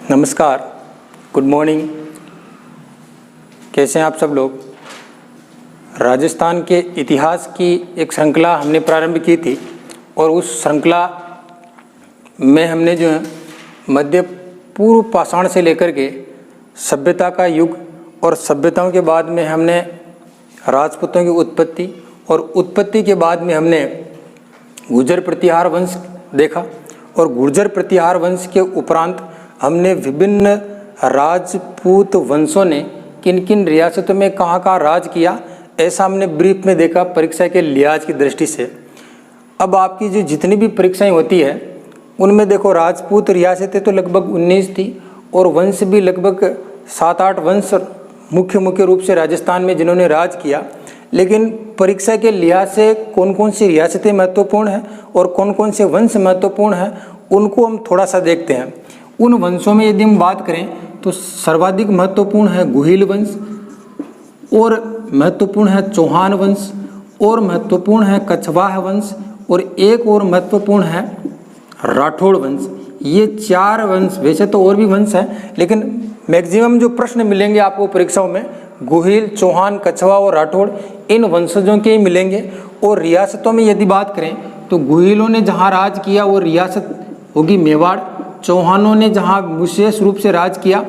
नमस्कार, good morning. कैसे हैं आप सब लोग। राजस्थान के इतिहास की एक श्रृंखला हमने प्रारंभ की थी और उस श्रृंखला में हमने जो है मध्य पूर्व पाषाण से लेकर के सभ्यता का युग और सभ्यताओं के बाद में हमने राजपूतों की उत्पत्ति और उत्पत्ति के बाद में हमने गुर्जर प्रतिहार वंश देखा और गुर्जर प्रतिहार वंश के उपरांत हमने विभिन्न राजपूत वंशों ने किन किन रियासतों में कहाँ कहाँ राज किया, ऐसा हमने ब्रीफ में देखा परीक्षा के लिहाज की दृष्टि से। अब आपकी जो जितनी भी परीक्षाएं होती है उनमें देखो राजपूत रियासतें तो लगभग 19 थी और वंश भी लगभग 7-8 वंश मुख्य रूप से राजस्थान में जिन्होंने राज किया। लेकिन परीक्षा के लिहाज से कौन कौन सी रियासतें महत्वपूर्ण हैं और कौन कौन से वंश महत्वपूर्ण हैं उनको हम थोड़ा सा देखते हैं। उन वंशों में यदि हम बात करें तो सर्वाधिक महत्वपूर्ण है गुहिल वंश और महत्वपूर्ण है चौहान वंश और महत्वपूर्ण है कछवाह वंश और एक और महत्वपूर्ण है राठौड़ वंश। ये 4 वंश, वैसे तो और भी वंश हैं लेकिन मैक्सिमम जो प्रश्न मिलेंगे आपको परीक्षाओं में गुहिल, चौहान, कछवा और राठौड़ इन वंशजों के ही मिलेंगे। और रियासतों में यदि बात करें तो गुहिलों ने जहाँ राज किया वो रियासत होगी मेवाड़। चौहानों ने जहाँ विशेष रूप से राज किया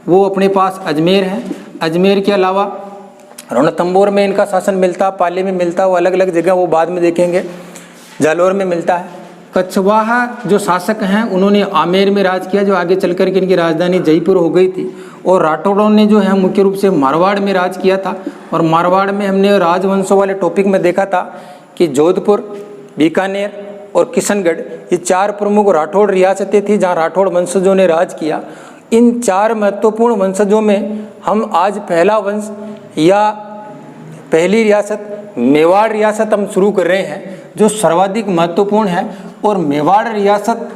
वो अपने पास अजमेर है। अजमेर के अलावा रणथंबोर में इनका शासन मिलता, पाली में मिलता, वो अलग अलग जगह वो बाद में देखेंगे, जालौर में मिलता है। कछवाहा जो शासक हैं उन्होंने आमेर में राज किया जो आगे चल कर के इनकी राजधानी जयपुर हो गई थी। और राठौड़ों ने जो है मुख्य रूप से मारवाड़ में राज किया था और मारवाड़ में हमने राजवंशों वाले टॉपिक में देखा था कि जोधपुर, बीकानेर और किशनगढ़ ये 4 प्रमुख राठौड़ रियासतें थी जहाँ राठौड़ वंशजों ने राज किया। इन 4 महत्वपूर्ण वंशजों में हम आज पहला वंश या पहली रियासत मेवाड़ रियासत हम शुरू कर रहे हैं जो सर्वाधिक महत्वपूर्ण है। और मेवाड़ रियासत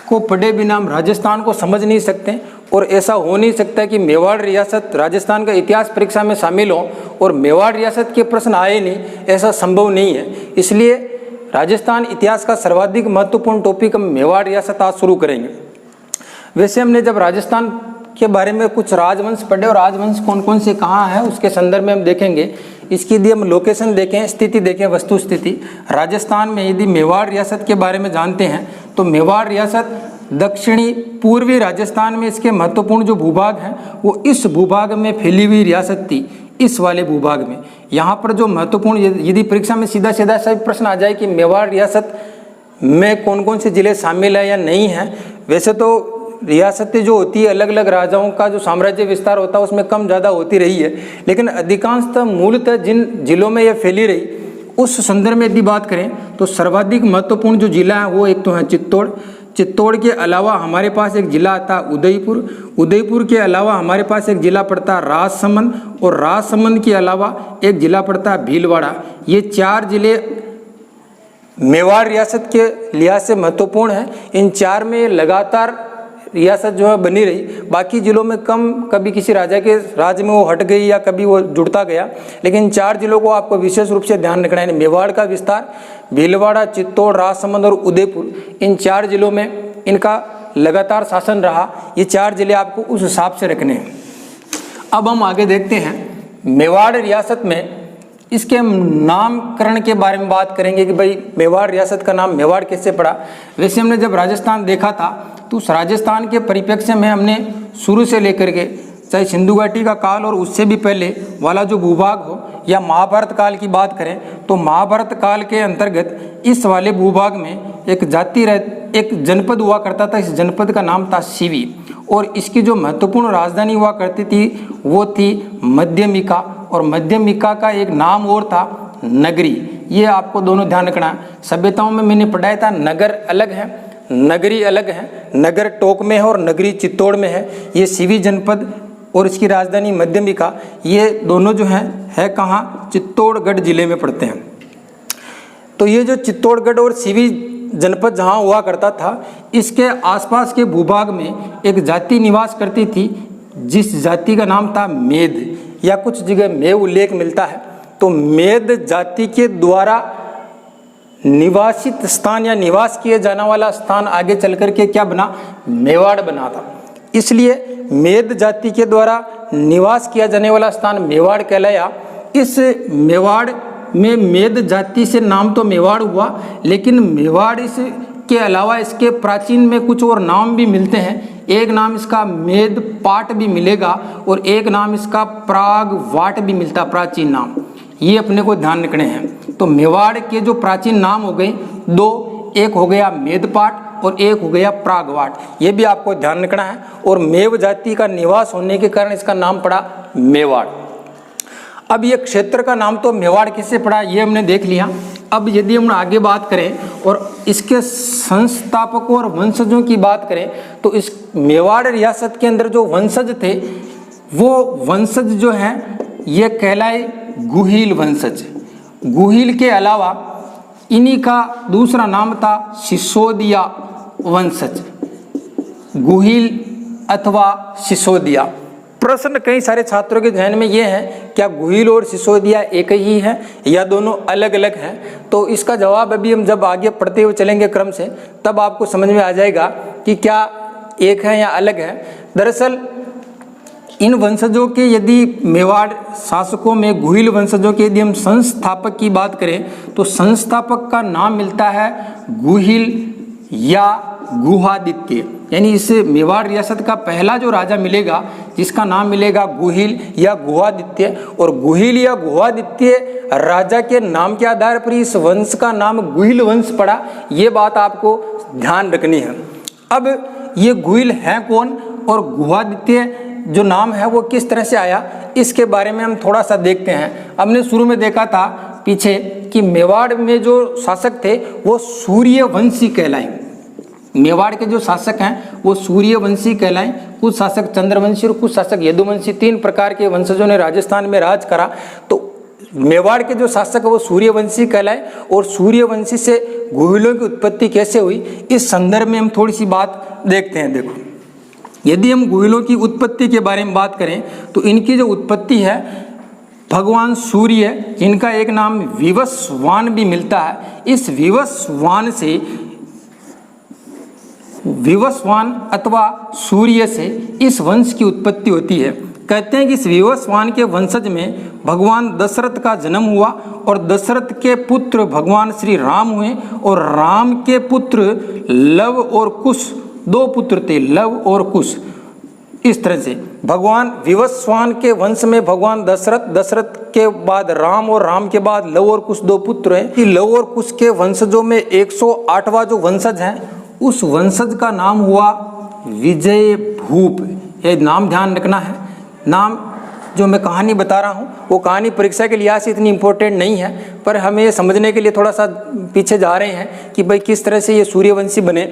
को पढ़े बिना हम राजस्थान को समझ नहीं सकते और ऐसा हो नहीं सकता कि मेवाड़ रियासत राजस्थान का इतिहास परीक्षा में शामिल हो और मेवाड़ रियासत के प्रश्न आए नहीं, ऐसा संभव नहीं है। इसलिए राजस्थान इतिहास का सर्वाधिक महत्वपूर्ण टॉपिक हम मेवाड़ रियासत आज शुरू करेंगे। वैसे हमने जब राजस्थान के बारे में कुछ राजवंश पढ़े और राजवंश कौन कौन से कहाँ हैं उसके संदर्भ में हम देखेंगे। इसकी यदि हम लोकेशन देखें, स्थिति देखें, वस्तु स्थिति, राजस्थान में यदि मेवाड़ रियासत के बारे में जानते हैं तो मेवाड़ रियासत दक्षिणी पूर्वी राजस्थान में इसके महत्वपूर्ण जो भूभाग हैं वो इस भूभाग में फैली हुई रियासत थी। इस वाले भूभाग में यहाँ पर जो महत्वपूर्ण, यदि परीक्षा में सीधा सीधा सभी प्रश्न आ जाए कि मेवाड़ रियासत में कौन कौन से जिले शामिल है या नहीं है, वैसे तो रियासतें जो होती है अलग अलग राजाओं का जो साम्राज्य विस्तार होता है उसमें कम ज़्यादा होती रही है, लेकिन अधिकांशतः मूलतः जिन जिलों में यह फैली रही उस संदर्भ में यदि बात करें तो सर्वाधिक महत्वपूर्ण जो जिला है वो एक तो है चित्तौड़। चित्तौड़ के अलावा हमारे पास एक जिला आता है उदयपुर। उदयपुर के अलावा हमारे पास एक जिला पड़ता है राजसमंद और राजसमंद के अलावा एक जिला पड़ता है भीलवाड़ा। ये 4 जिले मेवाड़ रियासत के लिहाज से महत्वपूर्ण है। इन 4 में लगातार रियासत जो है बनी रही, बाकी जिलों में कम, कभी किसी राजा के राज्य में वो हट गई या कभी वो जुड़ता गया, लेकिन 4 जिलों को आपको विशेष रूप से ध्यान रखना है। मेवाड़ का विस्तार भीलवाड़ा, चित्तौड़, राजसमंद और उदयपुर, इन 4 जिलों में इनका लगातार शासन रहा। ये 4 जिले आपको उस हिसाब से रखने हैं। अब हम आगे देखते हैं मेवाड़ रियासत में इसके नामकरण के बारे में बात करेंगे कि भाई मेवाड़ रियासत का नाम मेवाड़ कैसे पड़ा। वैसे हमने जब राजस्थान देखा था तो उस राजस्थान के परिप्रेक्ष्य में हमने शुरू से लेकर के चाहे सिंधु घाटी का काल और उससे भी पहले वाला जो भूभाग हो या महाभारत काल की बात करें तो महाभारत काल के अंतर्गत इस वाले भूभाग में एक जनपद हुआ करता था। इस जनपद का नाम था सीवी और इसकी जो महत्वपूर्ण राजधानी हुआ करती थी वो थी मध्यमिका और मध्यमिका का एक नाम और था नगरी। ये आपको दोनों ध्यान रखना है। सभ्यताओं में मैंने पढ़ाया था नगर अलग है, नगरी अलग है। नगर टोक में है और नगरी चित्तौड़ में है। ये सीवी जनपद और इसकी राजधानी मध्यमिका, ये दोनों जो है कहाँ, चित्तौड़गढ़ जिले में पड़ते हैं। तो ये जो चित्तौड़गढ़ और सीवी जनपद जहाँ हुआ करता था इसके आसपास के भूभाग में एक जाति निवास करती थी जिस जाति का नाम था मेद, या कुछ जगह में उल्लेख मिलता है। तो मेद जाति के द्वारा निवासित स्थान या निवास किए जाने वाला स्थान आगे चल कर के क्या बना, मेवाड़ बना था। इसलिए मेद जाति के द्वारा निवास किया जाने वाला स्थान मेवाड़ कहलाया। इस मेवाड़ में मेद जाति से नाम तो मेवाड़ हुआ, लेकिन मेवाड़ इसके अलावा इसके प्राचीन में कुछ और नाम भी मिलते हैं। एक नाम इसका मेद पाट भी मिलेगा और एक नाम इसका प्राग वाट भी मिलता, प्राचीन नाम। ये अपने को ध्यान रखने हैं। तो मेवाड़ के जो प्राचीन नाम हो गए दो, एक हो गया मेदपाट और एक हो गया प्रागवाट, ये भी आपको ध्यान रखना है। और मेव जाति का निवास होने के कारण इसका नाम पड़ा मेवाड़। अब ये क्षेत्र का नाम तो मेवाड़ किससे पड़ा, ये हमने देख लिया। अब यदि हम आगे बात करें और इसके संस्थापकों और वंशजों की बात करें, तो इस मेवाड़ रियासत के अंदर जो वंशज थे, वो वंशज जो हैं ये कहलाए गुहिल वंशज। गुहिल के अलावा इन्हीं का दूसरा नाम था सिसोदिया वंशज, गुहिल अथवा सिसोदिया। प्रश्न कई सारे छात्रों के ध्यान में ये है, क्या गुहिल और सिसोदिया एक ही है या दोनों अलग अलग हैं? तो इसका जवाब अभी हम जब आगे पढ़ते हुए चलेंगे क्रम से, तब आपको समझ में आ जाएगा कि क्या एक है या अलग है। दरअसल इन वंशजों के यदि मेवाड़ शासकों में गुहिल वंशजों के यदि हम संस्थापक की बात करें, तो संस्थापक का नाम मिलता है गुहिल या गुहादित्य। यानी इस मेवाड़ रियासत का पहला जो राजा मिलेगा जिसका नाम मिलेगा गुहिल या गुहादित्य। और गुहिल या गुहादित्य राजा के नाम के आधार पर इस वंश का नाम गुहिल वंश पड़ा, ये बात आपको ध्यान रखनी है। अब ये गुहिल हैं कौन और गुहादित्य जो नाम है वो किस तरह से आया, इसके बारे में हम थोड़ा सा देखते हैं। हमने शुरू में देखा था पीछे कि मेवाड़ में जो शासक थे वो सूर्यवंशी कहलाए। मेवाड़ के जो शासक हैं वो सूर्यवंशी कहलाए। कुछ शासक चंद्रवंशी और कुछ शासक यदुवंशी, 3 प्रकार के वंशजों ने राजस्थान में राज करा। तो मेवाड़ के जो शासक है वो सूर्यवंशी कहलाए। और सूर्यवंशी से गुहिलों की उत्पत्ति कैसे हुई, इस संदर्भ में हम थोड़ी सी बात देखते हैं। देखो, यदि हम गुहिलों की उत्पत्ति के बारे में बात करें तो इनकी जो उत्पत्ति है भगवान सूर्य, जिनका एक नाम विवस्वान भी मिलता है, इस विवस्वान से, विवस्वान अथवा सूर्य से इस वंश की उत्पत्ति होती है। कहते हैं कि इस विवस्वान के वंशज में भगवान दशरथ का जन्म हुआ और दशरथ के पुत्र भगवान श्री राम हुए और राम के पुत्र लव और कुश, 2 पुत्र थे, लव और कुश। इस तरह से भगवान विवस्वान के वंश में भगवान दशरथ, दशरथ के बाद राम और राम के बाद लव और कुश 2 पुत्र हैं। कि लव और कुश के वंशजों में 108वां जो वंशज है उस वंशज का नाम हुआ विजय भूप। ये नाम ध्यान रखना है। नाम जो मैं कहानी बता रहा हूँ वो कहानी परीक्षा के लिहाज से इतनी इम्पोर्टेंट नहीं है, पर हमें समझने के लिए थोड़ा सा पीछे जा रहे हैं कि भाई किस तरह से ये सूर्यवंशी बने।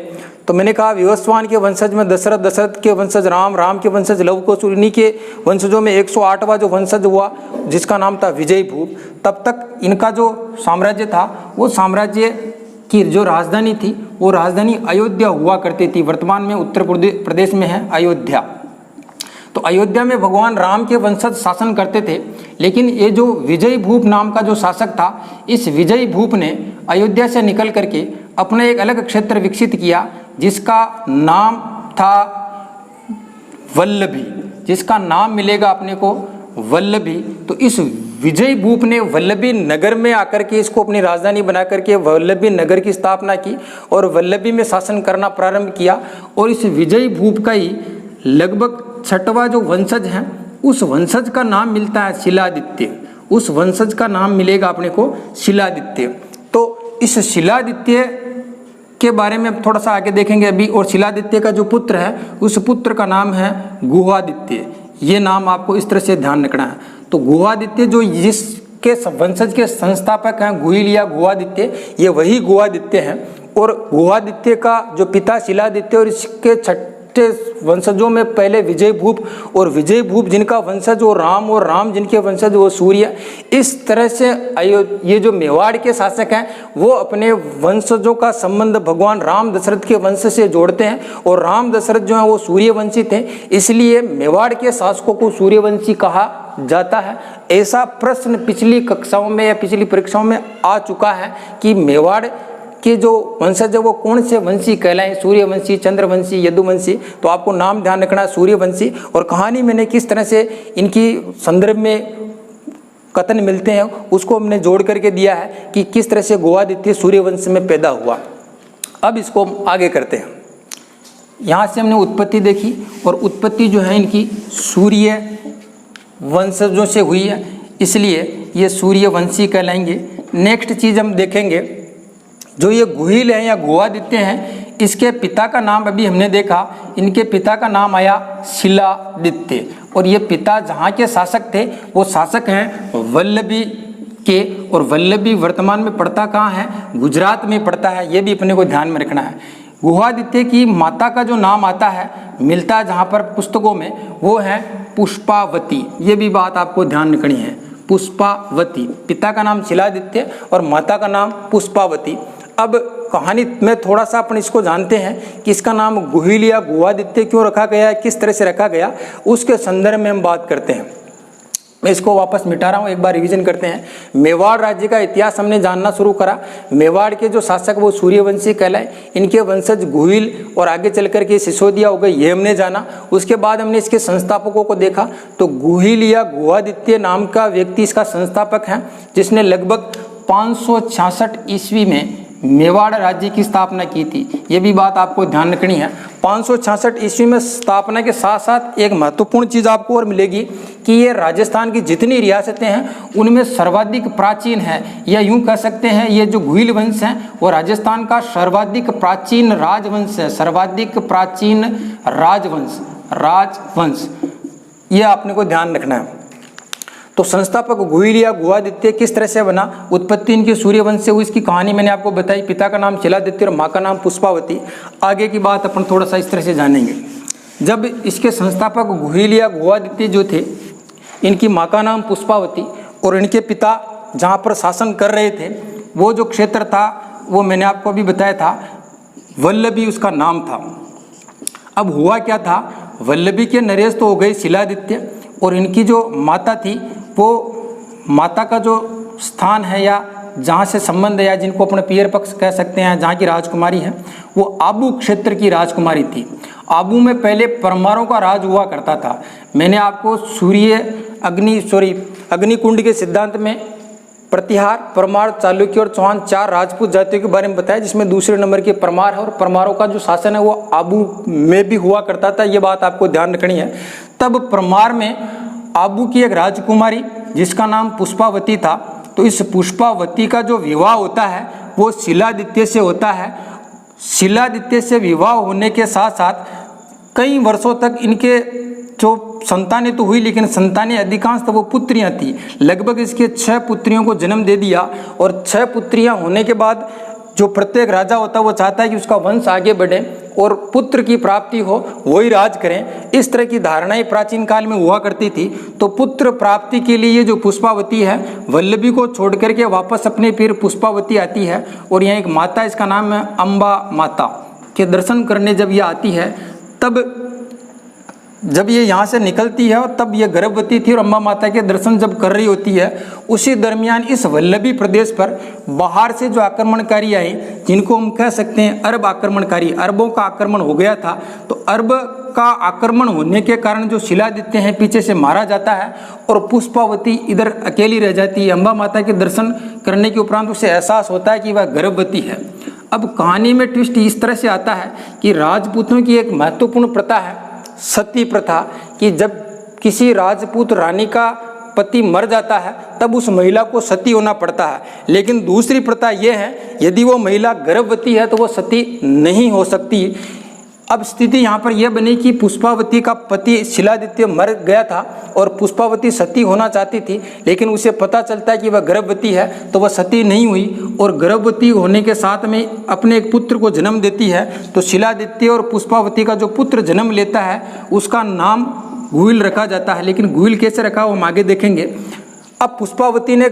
तो मैंने कहा विवस्वान के वंशज में दशरथ, दशरथ के वंशज राम, राम के वंशज लव कुश, उन्हीं के वंशजों में 108वां जो वंशज हुआ जिसका नाम था विजय भूप। तब तक इनका जो साम्राज्य था वो साम्राज्य की जो राजधानी थी वो राजधानी अयोध्या हुआ करती थी। वर्तमान में उत्तर प्रदेश में है अयोध्या। तो अयोध्या में भगवान राम के वंशज शासन करते थे। लेकिन ये जो विजय भूप नाम का जो शासक था, इस विजय भूप ने अयोध्या से निकल करके अपना एक अलग क्षेत्र विकसित किया जिसका नाम था वल्लभी, जिसका नाम मिलेगा अपने को वल्लभी। तो इस विजय भूप ने वल्लभी नगर में आकर के इसको अपनी राजधानी बना करके वल्लभी नगर की स्थापना की और वल्लभी में शासन करना प्रारंभ किया। और इस विजय भूप का ही लगभग 6वां जो वंशज है उस वंशज का नाम मिलता है शिलादित्य। उस वंशज का नाम मिलेगा अपने को शिलादित्य। तो इस शिलादित्य के बारे में अब थोड़ा सा आगे देखेंगे अभी। और शिलादित्य का जो पुत्र है उस पुत्र का नाम है गुहादित्य। ये नाम आपको इस तरह से ध्यान रखना है। तो गुहादित्य जो जिसके वंशज के संस्थापक हैं गुहिल या गुहादित्य, ये वही गुहादित्य हैं। और गुहादित्य का जो पिता शिलादित्य और इसके 6 वंशजों में पहले विजय भूप, और विजय भूप जिनका वंशज वो राम, और राम जिनके वंशज वो सूर्य। इस तरह से ये जो मेवाड़ के शासक हैं वो अपने वंशजों का संबंध भगवान राम दशरथ के वंश से जोड़ते हैं। और राम दशरथ जो हैं वो सूर्यवंशी थे, इसलिए मेवाड़ के शासकों को सूर्यवंशी कहा जाता है। ऐसा प्रश्न पिछली कक्षाओं में या पिछली परीक्षाओं में आ चुका है कि मेवाड़ कि जो वंशज है वो कौन से वंशी कहलाएं, सूर्यवंशी, चंद्रवंशी, यदुवंशी। तो आपको नाम ध्यान रखना सूर्यवंशी। और कहानी मैंने किस तरह से इनकी संदर्भ में कथन मिलते हैं उसको हमने जोड़ करके दिया है कि किस तरह से गोवादित्य सूर्यवंश में पैदा हुआ। अब इसको हम आगे करते हैं। यहाँ से हमने उत्पत्ति देखी और उत्पत्ति जो है इनकी सूर्य वंशजों से हुई है, इसलिए ये सूर्यवंशी कहलाएंगे। नेक्स्ट चीज़ हम देखेंगे, जो ये गुहिल हैं या गोवादित्य हैं, इसके पिता का नाम अभी हमने देखा, इनके पिता का नाम आया शिलादित्य। और ये पिता जहाँ के शासक थे वो शासक हैं वल्लभी के, और वल्लभी वर्तमान में पड़ता कहाँ है, गुजरात में पड़ता है। ये भी अपने को ध्यान में रखना है। गुहादित्य की माता का जो नाम आता है, मिलता है जहाँ पर पुस्तकों में, वो है पुष्पावती। ये भी बात आपको ध्यान रखनी है, पुष्पावती। पिता का नाम शिलादित्य और माता का नाम पुष्पावती। अब कहानी में थोड़ा सा अपन इसको जानते हैं कि इसका नाम गुहिल या गोवादित्य क्यों रखा गया है, किस तरह से रखा गया, उसके संदर्भ में हम बात करते हैं। मैं इसको वापस मिटा रहा हूँ, एक बार रिवीजन करते हैं। मेवाड़ राज्य का इतिहास हमने जानना शुरू करा। मेवाड़ के जो शासक वो सूर्यवंशी कहलाए, इनके वंशज गुहिल और आगे चल करके सिसोदिया हो गए, ये हमने जाना। उसके बाद हमने इसके संस्थापकों को देखा, तो गुहिल या गोवादित्य नाम का व्यक्ति इसका संस्थापक है, जिसने लगभग 566 ईस्वी में मेवाड़ राज्य की स्थापना की थी। ये भी बात आपको ध्यान रखनी है। 566 ईस्वी में स्थापना के साथ साथ एक महत्वपूर्ण चीज़ आपको और मिलेगी कि ये राजस्थान की जितनी रियासतें हैं उनमें सर्वाधिक प्राचीन है, या यूं कह सकते हैं ये जो गुहिल वंश हैं वो राजस्थान का सर्वाधिक प्राचीन राजवंश है, सर्वाधिक प्राचीन राजवंश। ये आपने को ध्यान रखना है। तो संस्थापक गुहिल या गोवादित्य किस तरह से बना, उत्पत्ति इनकी सूर्यवंश से हुई, इसकी कहानी मैंने आपको बताई। पिता का नाम शिलादित्य और माँ का नाम पुष्पावती। आगे की बात अपन थोड़ा सा इस तरह से जानेंगे। जब इसके संस्थापक गुहिल या गोवादित्य जो थे, इनकी माँ का नाम पुष्पावती और इनके पिता जहाँ पर शासन कर रहे थे वो जो क्षेत्र था वो मैंने आपको अभी बताया था, वल्लभी उसका नाम था। अब हुआ क्या था, वल्लभी के नरेश तो हो गए शिलादित्य, और इनकी जो माता थी वो माता का जो स्थान है या जहाँ से संबंध है या जिनको अपने पियर पक्ष कह सकते हैं, जहाँ की राजकुमारी है, वो आबू क्षेत्र की राजकुमारी थी। आबू में पहले परमारों का राज हुआ करता था। मैंने आपको अग्निकुंड के सिद्धांत में प्रतिहार, परमार, चालुक्य और चौहान 4 राजपूत जातियों के बारे में बताया, जिसमें दूसरे नंबर के परमार है। और परमारों का जो शासन है वो आबू में भी हुआ करता था। ये बात आपको ध्यान रखनी है। तब परमार में आबू की एक राजकुमारी जिसका नाम पुष्पावती था, तो इस पुष्पावती का जो विवाह होता है वो शिलादित्य से होता है। शिलादित्य से विवाह होने के साथ साथ कई वर्षों तक इनके जो संतानें तो हुई, लेकिन संतानें अधिकांश तो वो पुत्रियां थी। लगभग इसके 6 पुत्रियों को जन्म दे दिया, और 6 पुत्रियां होने के बाद जो प्रत्येक राजा होता है वो चाहता है कि उसका वंश आगे बढ़े और पुत्र की प्राप्ति हो, वही राज करें। इस तरह की धारणाएं प्राचीन काल में हुआ करती थी। तो पुत्र प्राप्ति के लिए ये जो पुष्पावती है, वल्लभी को छोड़ करके वापस अपने फिर पुष्पावती आती है, और यहाँ एक माता, इसका नाम है अम्बा माता, के दर्शन करने जब ये आती है, तब जब ये यहाँ से निकलती है और तब ये गर्भवती थी, और अम्बा माता के दर्शन जब कर रही होती है, उसी दरमियान इस वल्लभी प्रदेश पर बाहर से जो आक्रमणकारी आए, जिनको हम कह सकते हैं अरब आक्रमणकारी, अरबों का आक्रमण हो गया था। तो अरब का आक्रमण होने के कारण जो शिलादित्य हैं पीछे से मारा जाता है, और पुष्पावती इधर अकेली रह जाती है। अम्बा माता के दर्शन करने के उपरांत उसे एहसास होता है कि वह गर्भवती है। अब कहानी में ट्विस्ट इस तरह से आता है कि राजपूतों की एक महत्वपूर्ण प्रथा है सती प्रथा, कि जब किसी राजपूत रानी का पति मर जाता है तब उस महिला को सती होना पड़ता है। लेकिन दूसरी प्रथा यह है, यदि वो महिला गर्भवती है तो वो सती नहीं हो सकती। अब स्थिति यहाँ पर यह बनी कि पुष्पावती का पति शिलादित्य मर गया था और पुष्पावती सती होना चाहती थी, लेकिन उसे पता चलता है कि वह गर्भवती है, तो वह सती नहीं हुई, और गर्भवती होने के साथ में अपने एक पुत्र को जन्म देती है। तो शिलादित्य और पुष्पावती का जो पुत्र जन्म लेता है उसका नाम गुहिल रखा जाता है। लेकिन गुहिल कैसे रखा वो हम आगे देखेंगे। अब पुष्पावती ने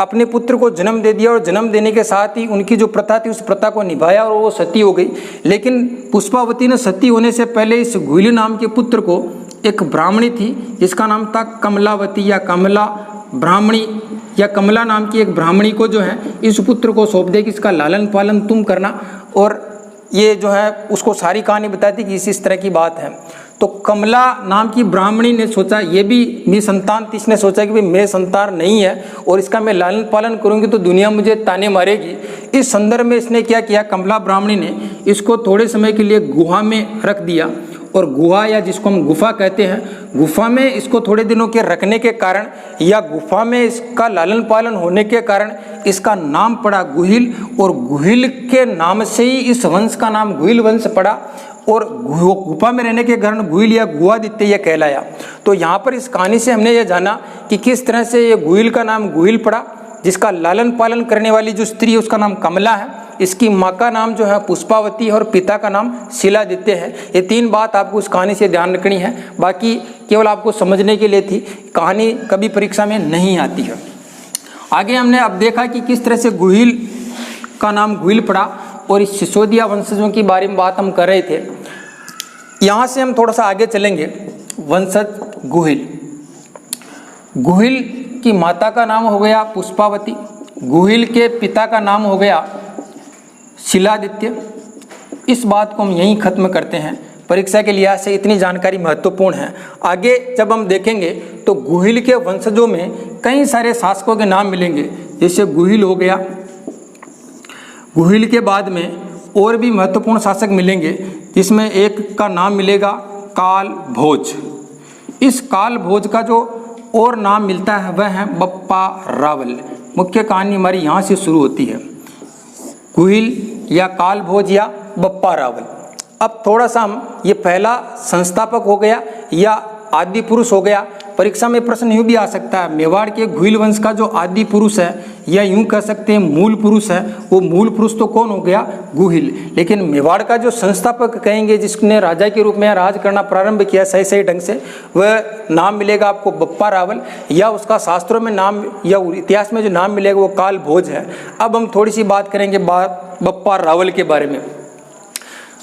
अपने पुत्र को जन्म दे दिया, और जन्म देने के साथ ही उनकी जो प्रथा थी उस प्रथा को निभाया और वो सती हो गई। लेकिन पुष्पावती ने सती होने से पहले इस गुहिल नाम के पुत्र को एक ब्राह्मणी थी जिसका नाम था कमलावती या कमला ब्राह्मणी, या कमला नाम की एक ब्राह्मणी को जो है इस पुत्र को सौंप दे कि इसका लालन पालन तुम करना। और ये जो है उसको सारी कहानी बताती कि इस तरह की बात है। तो कमला नाम की ब्राह्मणी ने सोचा ये भी मेरी संतान थी, इसने सोचा कि भाई मेरे संतान नहीं है और इसका मैं लालन पालन करूंगी तो दुनिया मुझे ताने मारेगी। इस संदर्भ में इसने क्या किया, कमला ब्राह्मणी ने इसको थोड़े समय के लिए गुहा में रख दिया। और गुहा या जिसको हम गुफा कहते हैं, गुफा में इसको थोड़े दिनों के रखने के कारण या गुफा में इसका लालन पालन होने के कारण इसका नाम पड़ा गुहिल। और गुहिल के नाम से ही इस वंश का नाम गुहिल वंश पड़ा। और गुफा में रहने के कारण गुहिल या गुहादित्य यह कहलाया। तो यहाँ पर इस कहानी से हमने ये जाना कि किस तरह से ये गुहिल का नाम गुहिल पड़ा, जिसका लालन पालन करने वाली जो स्त्री है उसका नाम कमला है, इसकी माँ का नाम जो है पुष्पावती है और पिता का नाम शिलादित्य है। ये 3 बात आपको उस कहानी से ध्यान रखनी है, बाकी केवल आपको समझने के लिए थी, कहानी कभी परीक्षा में नहीं आती है। आगे हमने अब देखा कि किस तरह से गुहिल का नाम गुहिल पड़ा और इस सिसोदिया वंशजों की बारे में बात हम कर रहे थे। यहाँ से हम थोड़ा सा आगे चलेंगे। वंशज गुहिल, गुहिल की माता का नाम हो गया पुष्पावती, गुहिल के पिता का नाम हो गया शिलादित्य। इस बात को हम यहीं खत्म करते हैं, परीक्षा के लिहाज से इतनी जानकारी महत्वपूर्ण है। आगे जब हम देखेंगे तो गुहिल के वंशजों में कई सारे शासकों के नाम मिलेंगे, जैसे गुहिल हो गया। गुहिल के बाद में और भी महत्वपूर्ण शासक मिलेंगे, जिसमें एक का नाम मिलेगा काल भोज। इस काल भोज का जो और नाम मिलता है वह है बप्पा रावल। मुख्य कहानी हमारी यहाँ से शुरू होती है, गुहिल या काल भोज या बप्पा रावल। अब थोड़ा सा हम ये पहला संस्थापक हो गया या आदि पुरुष हो गया। परीक्षा में प्रश्न यूँ भी आ सकता है, मेवाड़ के गुहिल वंश का जो आदि पुरुष है या यूँ कह सकते हैं मूल पुरुष है, वो मूल पुरुष तो कौन हो गया, गुहिल। लेकिन मेवाड़ का जो संस्थापक कहेंगे, जिसने राजा के रूप में राज करना प्रारंभ किया सही ढंग से, वह नाम मिलेगा आपको बप्पा रावल, या उसका शास्त्रों में नाम या इतिहास में जो नाम मिलेगा वो काल भोज है। अब हम थोड़ी सी बात करेंगे बप्पा रावल के बारे में।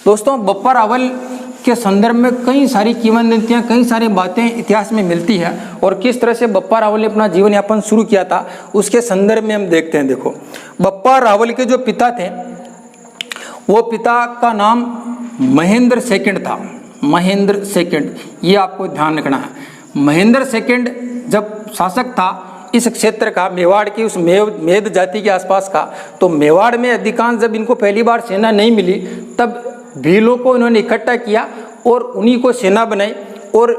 दोस्तों, बप्पा रावल के संदर्भ में कई सारी किंवदंतियाँ, कई सारी बातें इतिहास में मिलती है और किस तरह से बप्पा रावल ने अपना जीवन यापन शुरू किया था उसके संदर्भ में हम देखते हैं। देखो, बप्पा रावल के जो पिता थे वो पिता का नाम महेंद्र सेकंड था। महेंद्र सेकंड, ये आपको ध्यान रखना है। महेंद्र सेकंड जब शासक था इस क्षेत्र का, मेवाड़ की उस मेद जाति के आसपास का, तो मेवाड़ में अधिकांश जब इनको पहली बार सेना नहीं मिली तब भीलों को इन्होंने इकट्ठा किया और उन्हीं को सेना बनाई। और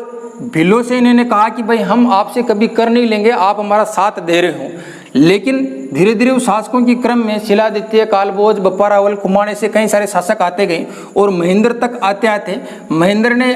भीलों से इन्होंने कहा कि भाई हम आपसे कभी कर नहीं लेंगे, आप हमारा साथ दे रहे हो। लेकिन धीरे धीरे उस शासकों के क्रम में शिलादित्य, कालभोज, बप्पा रावल, कुमाण से कई सारे शासक आते गए और महेंद्र तक आते आते महेंद्र ने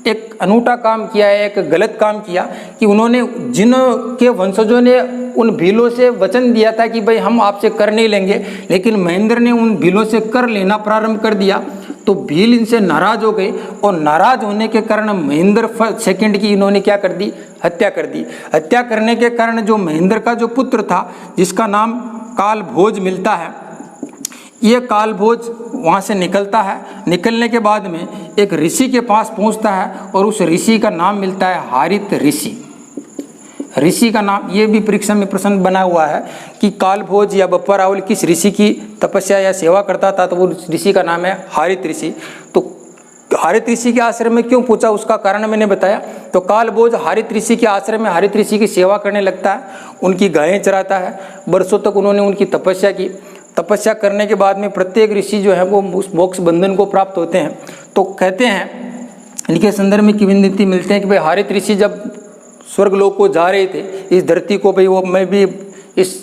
एक अनूठा काम किया है, एक गलत काम किया कि उन्होंने जिनके वंशजों ने उन भीलों से वचन दिया था कि भाई हम आपसे कर नहीं लेंगे, लेकिन महेंद्र ने उन भीलों से कर लेना प्रारंभ कर दिया। तो भील इनसे नाराज हो गए और नाराज होने के कारण महेंद्र सेकंड की इन्होंने क्या कर दी, हत्या कर दी। हत्या करने के कारण जो महेंद्र का जो पुत्र था जिसका नाम काल भोज मिलता है, ये काल भोज वहाँ से निकलता है। निकलने के बाद में एक ऋषि के पास पहुँचता है और उस ऋषि का नाम मिलता है हारित ऋषि। ऋषि का नाम ये भी परीक्षा में प्रश्न बना हुआ है कि काल भोज या बप्पा रावल किस ऋषि की तपस्या या सेवा करता था, तो वो ऋषि का नाम है हारित ऋषि। तो हारित ऋषि के आश्रम में क्यों पूछा, उसका कारण मैंने बताया। तो काल भोज हारित ऋषि के आश्रम में हारित ऋषि की सेवा करने लगता है, उनकी गायें चराता है। वर्षों तक उन्होंने उनकी तपस्या की। तपस्या करने के बाद में प्रत्येक ऋषि जो है वो उस मोक्ष बंधन को प्राप्त होते हैं। तो कहते हैं, इनके संदर्भ में किंवदंती मिलते हैं कि भाई हारित ऋषि जब स्वर्गलोक को जा रहे थे, इस धरती को, भाई वो मैं भी इस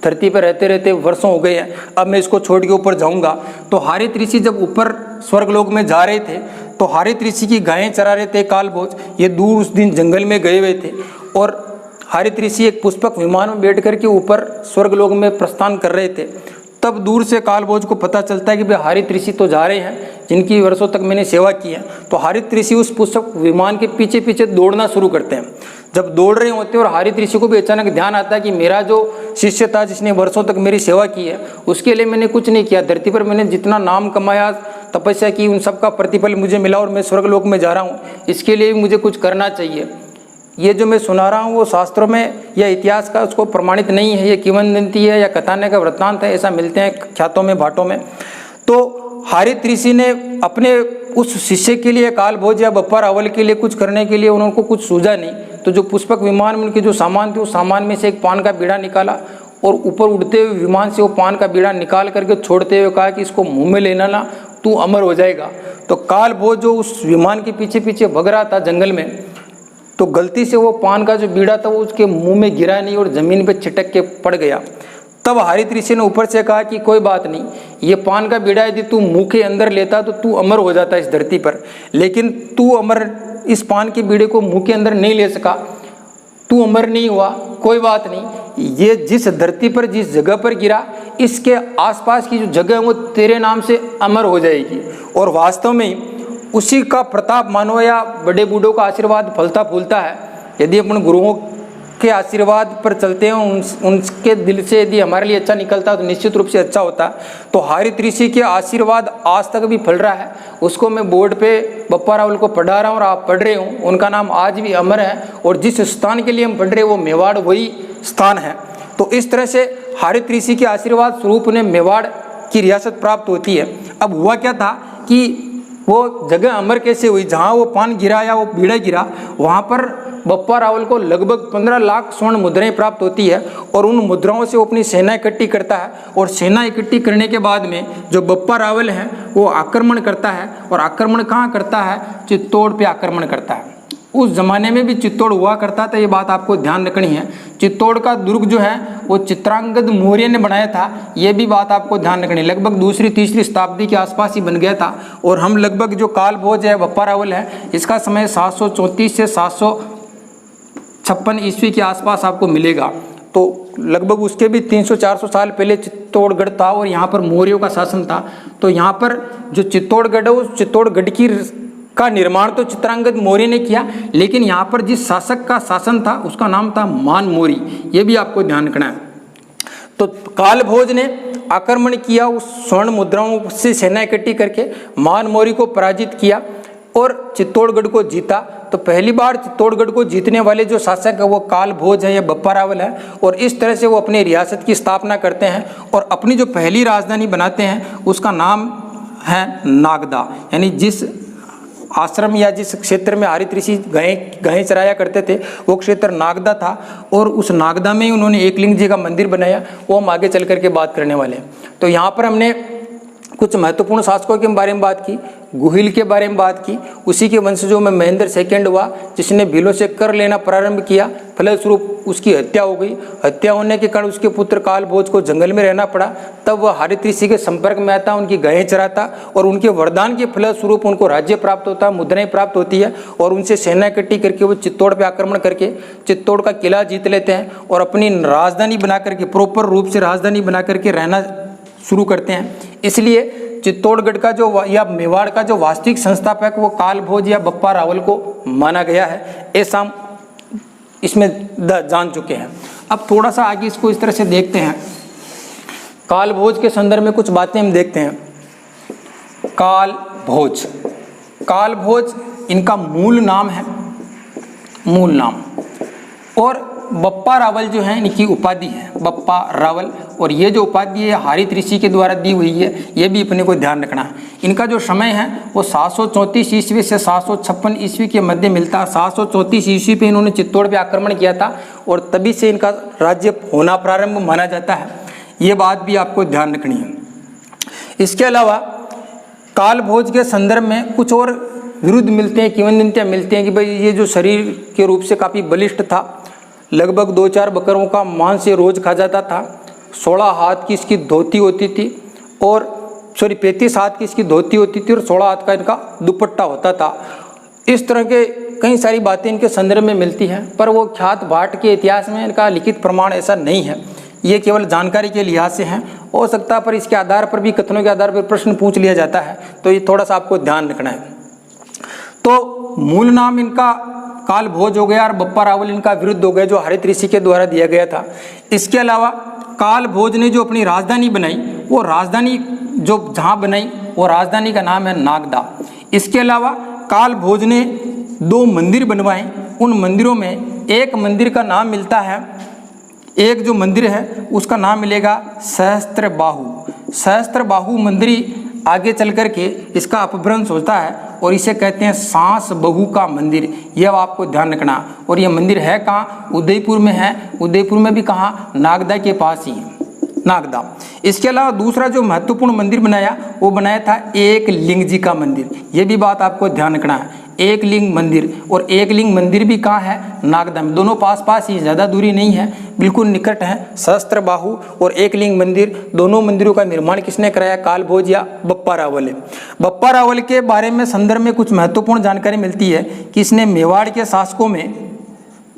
धरती पर रहते रहते वर्षों हो गए हैं, अब मैं इसको छोड़ के ऊपर जाऊंगा। तो हारित ऋषि जब ऊपर स्वर्गलोक में जा रहे थे तो हारित ऋषि की गायें चरा रहे थे कालभोज। ये दूर उस दिन जंगल में गए हुए थे और हारित ऋषि एक पुष्पक विमान में बैठ करके ऊपर स्वर्गलोक में प्रस्थान कर रहे थे। तब दूर से कालभोज को पता चलता है कि भाई हारित ऋषि तो जा रहे हैं जिनकी वर्षों तक मैंने सेवा की है। तो हारित ऋषि उस पुष्पक विमान के पीछे पीछे दौड़ना शुरू करते हैं। जब दौड़ रहे होते हैं और हारित ऋषि को भी अचानक ध्यान आता है कि मेरा जो शिष्य था जिसने वर्षों तक मेरी सेवा की है उसके लिए मैंने कुछ नहीं किया, धरती पर मैंने जितना नाम कमाया, तपस्या की, उन सब का प्रतिफल मुझे मिला और मैं स्वर्गलोक में जा रहा हूँ, इसके लिए मुझे कुछ करना चाहिए। ये जो मैं सुना रहा हूँ वो शास्त्रों में या इतिहास का उसको प्रमाणित नहीं है, ये किंवदंती है या कथानक का वृत्तांत है, ऐसा मिलते हैं ख्यातों में भाटों में। तो हारित ऋषि ने अपने उस शिष्य के लिए काल भोज या बप्पा रावल के लिए कुछ करने के लिए उनको कुछ सूझा नहीं, तो जो पुष्पक विमान में उनके जो सामान थे उस सामान में से एक पान का बीड़ा निकाला और ऊपर उड़ते हुए विमान से वो पान का बीड़ा निकाल करके छोड़ते हुए कहा कि इसको मुंह में लेना ना, तू अमर हो जाएगा। तो काल भोज जो उस विमान के पीछे पीछे भग रहा था जंगल में, तो गलती से वो पान का जो बीड़ा था वो उसके मुंह में गिरा नहीं और जमीन पे छिटक के पड़ गया। तब हारित ऋषि ने ऊपर से कहा कि कोई बात नहीं, ये पान का बीड़ा यदि तू मुंह के अंदर लेता तो तू अमर हो जाता इस धरती पर, लेकिन तू अमर इस पान के बीड़े को मुंह के अंदर नहीं ले सका, तू अमर नहीं हुआ। कोई बात नहीं, ये जिस धरती पर जिस जगह पर गिरा इसके आसपास की जो जगह है वो तेरे नाम से अमर हो जाएगी। और वास्तव में उसी का प्रताप मानो या बड़े बूढ़ों का आशीर्वाद फलता फूलता है। यदि अपन गुरुओं के आशीर्वाद पर चलते हैं, उनके दिल से यदि हमारे लिए अच्छा निकलता है तो निश्चित रूप से अच्छा होता है। तो हारित ऋषि के आशीर्वाद आज तक भी फल रहा है, उसको मैं बोर्ड पे बप्पा रावल को पढ़ा रहा हूँ और आप पढ़ रहे हो, उनका नाम आज भी अमर है और जिस स्थान के लिए हम पढ़ रहे हैं वो मेवाड़ वही स्थान है। तो इस तरह से हारित ऋषि के आशीर्वाद स्वरूप उन्हें मेवाड़ की रियासत प्राप्त होती है। अब हुआ क्या था कि वो जगह अमर कैसे हुई, जहाँ वो पान गिरा या वो बीड़ा गिरा वहाँ पर बप्पा रावल को लगभग 15 लाख स्वर्ण मुद्राएं प्राप्त होती है और उन मुद्राओं से वो अपनी सेना इकट्ठी करता है। और सेना इकट्ठी करने के बाद में जो बप्पा रावल है वो आक्रमण करता है, और आक्रमण कहाँ करता है, चित्तौड़ पे आक्रमण करता है। उस जमाने में भी चित्तौड़ हुआ करता था, ये बात आपको ध्यान रखनी है। चित्तौड़ का दुर्ग जो है वो चित्रांगद मौर्य ने बनाया था, ये भी बात आपको ध्यान रखनी है। लगभग 2री-3री शताब्दी के आसपास ही बन गया था। और हम लगभग जो काल भोज है बप्पा रावल है इसका समय 734 से 756 ईस्वी के आसपास आपको मिलेगा। तो लगभग उसके भी 300-400 साल पहले चित्तौड़गढ़ था और यहाँ पर मौर्यों का शासन था। तो यहाँ पर जो चित्तौड़गढ़ है उस चित्तौड़गढ़ का निर्माण तो चित्रांगद मौर्य ने किया, लेकिन यहाँ पर जिस शासक का शासन था उसका नाम था मान मौर्य, ये भी आपको ध्यान रखना है। तो काल भोज ने आक्रमण किया, उस स्वर्ण मुद्राओं से सेना इकट्ठी करके मान मौर्य को पराजित किया और चित्तौड़गढ़ को जीता। तो पहली बार चित्तौड़गढ़ को जीतने वाले जो शासक है वो काल भोज है या बप्पा रावल है। और इस तरह से वो अपनी रियासत की स्थापना करते हैं और अपनी जो पहली राजधानी बनाते हैं उसका नाम है नागदा। यानी जिस आश्रम या जिस क्षेत्र में हारित ऋषि गायें चराया करते थे वो क्षेत्र नागदा था और उस नागदा में ही उन्होंने एकलिंग जी का मंदिर बनाया, वो हम आगे चल करके बात करने वाले हैं। तो यहाँ पर हमने कुछ महत्वपूर्ण शासकों के बारे में बात की, गुहिल के बारे में बात की, उसी के वंशजों में महेंद्र सेकंड हुआ जिसने भीलों से कर लेना प्रारंभ किया, फलस्वरूप उसकी हत्या हो गई। हत्या होने के कारण उसके पुत्र काल भोज को जंगल में रहना पड़ा। तब वह हारित ऋषि के संपर्क में आता, उनकी गायें चराता और उनके वरदान के फलस्वरूप उनको राज्य प्राप्त होता, मुद्राएं प्राप्त होती है और उनसे सेना इकट्ठी करके वो चित्तौड़ पर आक्रमण करके चित्तौड़ का किला जीत लेते हैं और अपनी राजधानी बना करके प्रॉपर रूप से राजधानी बना करके रहना शुरू करते हैं। इसलिए चित्तौड़गढ़ का जो या मेवाड़ का जो वास्तविक संस्थापक वो काल भोज या बप्पा रावल को माना गया है, ऐसा हम इसमें जान चुके हैं। अब थोड़ा सा आगे इसको इस तरह से देखते हैं। काल भोज के संदर्भ में कुछ बातें हम देखते हैं। काल भोज इनका मूल नाम है, मूल नाम, और बप्पा रावल जो है इनकी उपाधि है, बप्पा रावल। और ये जो उपाधि है हारित ऋषि के द्वारा दी हुई है, ये भी अपने को ध्यान रखना है। इनका जो समय है वो 734 ईस्वी से 756 ईस्वी के मध्य मिलता है। 734 ईस्वी पे इन्होंने चित्तौड़ पे आक्रमण किया था और तभी से इनका राज्य होना प्रारंभ माना जाता है, ये बात भी आपको ध्यान रखनी है। इसके अलावा काल भोज के संदर्भ में कुछ और विरुद्ध मिलते हैं, किंवदंतियाँ मिलती हैं कि भाई ये जो शरीर के रूप से काफ़ी बलिष्ठ था, लगभग 2-4 बकरों का मांस ये रोज खा जाता था, 16 हाथ की इसकी धोती होती थी और 35 हाथ की इसकी धोती होती थी और 16 हाथ का इनका दुपट्टा होता था। इस तरह के कई सारी बातें इनके संदर्भ में मिलती हैं, पर वो ख्यात भाट के इतिहास में इनका लिखित प्रमाण ऐसा नहीं है, ये केवल जानकारी के लिहाज से हैं। हो सकता है पर इसके आधार पर भी कथनों के आधार पर प्रश्न पूछ लिया जाता है, तो ये थोड़ा सा आपको ध्यान रखना है। तो मूल नाम इनका काल भोज हो गया और बप्पा रावल इनका विरुद्ध हो गया जो हारित ऋषि के द्वारा दिया गया था। इसके अलावा काल भोज ने जो अपनी राजधानी बनाई, वो राजधानी जो जहाँ बनाई वो राजधानी का नाम है नागदा। इसके अलावा काल भोज ने 2 मंदिर बनवाए, उन मंदिरों में एक मंदिर का नाम मिलता है, एक जो मंदिर है उसका नाम मिलेगा सहस्त्रबाहु। सहस्त्रबाहु मंदिर आगे चल कर के इसका अपभ्रंश होता है और इसे कहते हैं सांस बहु का मंदिर। यह आपको ध्यान रखना। और यह मंदिर है कहाँ? उदयपुर में है। उदयपुर में भी कहाँ? नागदा के पास ही है, नागदा। इसके अलावा दूसरा जो महत्वपूर्ण मंदिर बनाया वो बनाया था एक लिंग जी का मंदिर। ये भी बात आपको ध्यान रखना है, एक लिंग मंदिर। और एक लिंग मंदिर भी कहाँ है? नागदा में। दोनों पास पास ही, ज़्यादा दूरी नहीं है, बिल्कुल निकट है। सहस्त्रबाहु और एक लिंग मंदिर, दोनों मंदिरों का निर्माण किसने कराया? कालभोज या बप्पा रावल। बप्पा रावल के बारे में संदर्भ में कुछ महत्वपूर्ण जानकारी मिलती है कि इसने मेवाड़ के शासकों में,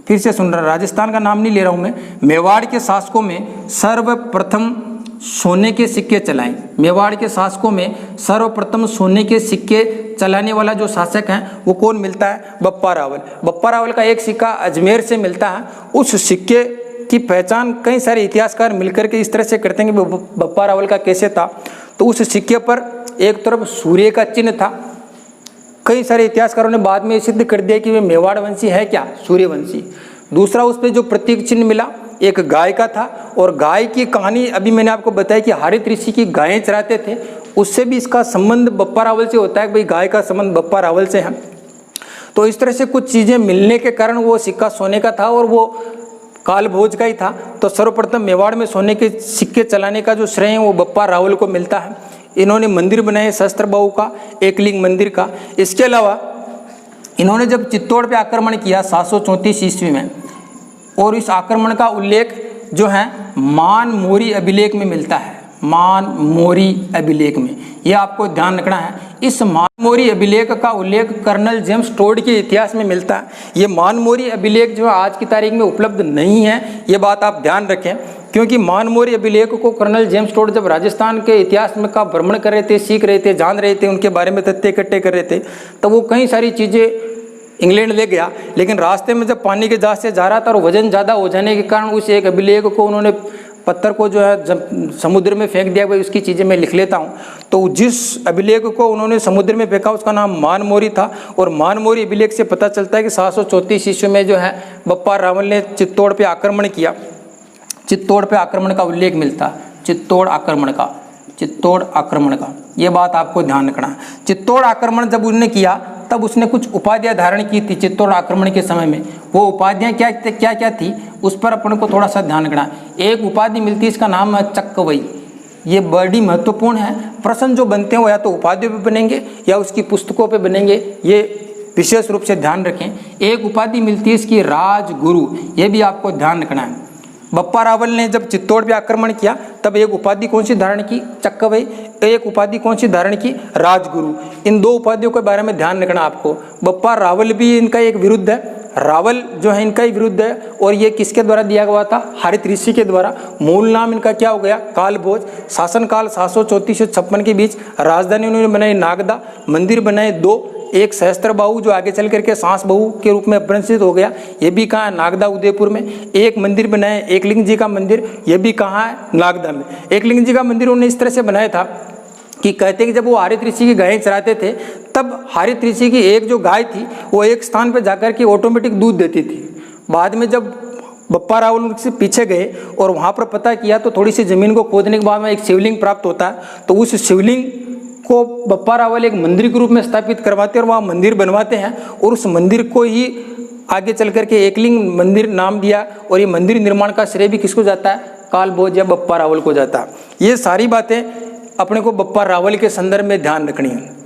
फिर से सुन रहा, राजस्थान का नाम नहीं ले रहा हूँ मैं, मेवाड़ के शासकों में सर्वप्रथम सोने के सिक्के चलाए। मेवाड़ के शासकों में सर्वप्रथम सोने के सिक्के चलाने वाला जो शासक है वो कौन मिलता है? बप्पा रावल। बप्पा रावल का एक सिक्का अजमेर से मिलता है। उस सिक्के की पहचान कई सारे इतिहासकार मिलकर के इस तरह से करते हैं कि बप्पा रावल का कैसे था। तो उस सिक्के पर एक तरफ सूर्य का चिन्ह था। कई सारे इतिहासकारों ने बाद में सिद्ध कर दिया कि वे मेवाड़ वंशी है क्या? सूर्यवंशी। दूसरा उस पर जो प्रतीक चिन्ह मिला एक गाय का था। और गाय की कहानी अभी मैंने आपको बताया कि हरित ऋषि की गायें चराते थे, उससे भी इसका संबंध बप्पा रावल से होता है कि भाई गाय का संबंध बप्पा रावल से है। तो इस तरह से कुछ चीज़ें मिलने के कारण वो सिक्का सोने का था और वो कालभोज का ही था। तो सर्वप्रथम मेवाड़ में सोने के सिक्के चलाने का जो श्रेय है वो बप्पा रावल को मिलता है। इन्होंने मंदिर बनाए सहस्त्रबाहु का, एकलिंग मंदिर का। इसके अलावा इन्होंने जब चित्तौड़ पे आक्रमण किया 734 ईस्वी में, और इस आक्रमण का उल्लेख जो है मान मोरी अभिलेख में मिलता है। मान मोरी अभिलेख में, यह आपको ध्यान रखना है। इस मान मोरी अभिलेख का उल्लेख कर्नल जेम्स टोड के इतिहास में मिलता है। ये मान मोरी अभिलेख जो आज की तारीख में उपलब्ध नहीं है, ये बात आप ध्यान रखें। क्योंकि मान मोरी अभिलेख को कर्नल जेम्स टोड जब राजस्थान के इतिहास में का भ्रमण कर रहे थे, सीख रहे थे, जान रहे थे, उनके बारे में तथ्य इकट्ठे कर रहे थे, तब वो कई सारी चीज़ें इंग्लैंड ले गया। लेकिन रास्ते में जब पानी के जहाज से जा रहा था और वजन ज़्यादा हो जाने के कारण उस एक अभिलेख को उन्होंने पत्थर को जो है जब समुद्र में फेंक दिया, भाई उसकी चीज़ें मैं लिख लेता हूँ। तो जिस अभिलेख को उन्होंने समुद्र में फेंका उसका नाम मानमोरी था। और मानमोरी अभिलेख से पता चलता है कि 734 ईस्वी में जो है बप्पा रावल ने चित्तौड़ पे आक्रमण किया। चित्तौड़ पे आक्रमण का उल्लेख मिलता है, चित्तौड़ आक्रमण का, चित्तौड़ आक्रमण का, ये बात आपको ध्यान रखना है। चित्तौड़ आक्रमण जब उन्होंने किया तब उसने कुछ उपाधियां धारण की थी चित्तौड़ आक्रमण के समय में। वो उपाधियां क्या क्या थी उस पर अपन को थोड़ा सा ध्यान रखना है। एक उपाधि मिलती है, इसका नाम है चक्कवई। ये बड़ी महत्वपूर्ण है। प्रश्न जो बनते हैं वो या तो उपाधियों पे बनेंगे या उसकी पुस्तकों पे बनेंगे, ये विशेष रूप से ध्यान रखें। एक उपाधि मिलती है इसकी राजगुरु, ये भी आपको ध्यान रखना है। बप्पा रावल ने जब चित्तौड़ पे आक्रमण किया तब एक उपाधि कौन सी धारण की? चक्कवई। एक उपाधि कौन सी धारण की? राजगुरु। इन दो उपाधियों के बारे में ध्यान रखना आपको। बप्पा रावल भी इनका एक विरुद्ध है, रावल जो है इनका ही विरुद्ध है। और ये किसके द्वारा दिया गया था? हरित ऋषि के द्वारा। मूल नाम इनका क्या हो गया? कालभोज। शासनकाल 734 से 56 के बीच। राजधानी उन्होंने बनाई नागदा। मंदिर बनाए दो, एक सहस्त्रबाहु जो आगे चल करके सांस बहु के रूप में अपभ्रंशित हो गया, ये भी कहाँ है? नागदा उदयपुर में। एक मंदिर बनाए एकलिंग जी का मंदिर, ये भी कहाँ है? नागदा में। एकलिंग जी का मंदिर उन्होंने इस तरह से बनाया था कि कहते हैं कि जब वो हरित ऋषि की गायें चराते थे तब हरित ऋषि की एक जो गाय थी वो एक स्थान पर जाकर के ऑटोमेटिक दूध देती थी। बाद में जब बप्पा रावल उनसे पीछे गए और वहाँ पर पता किया तो थोड़ी सी ज़मीन को खोदने के बाद में एक शिवलिंग प्राप्त होता है। तो उस शिवलिंग को बप्पा रावल एक मंदिर के रूप में स्थापित करवाते हैं और वहाँ मंदिर बनवाते हैं। और उस मंदिर को ही आगे चल करके एकलिंग मंदिर नाम दिया। और ये मंदिर निर्माण का श्रेय भी किसको जाता है? कालभोज या बप्पा रावल को जाता है। ये सारी बातें अपने को बप्पा रावल के संदर्भ में ध्यान रखनी है।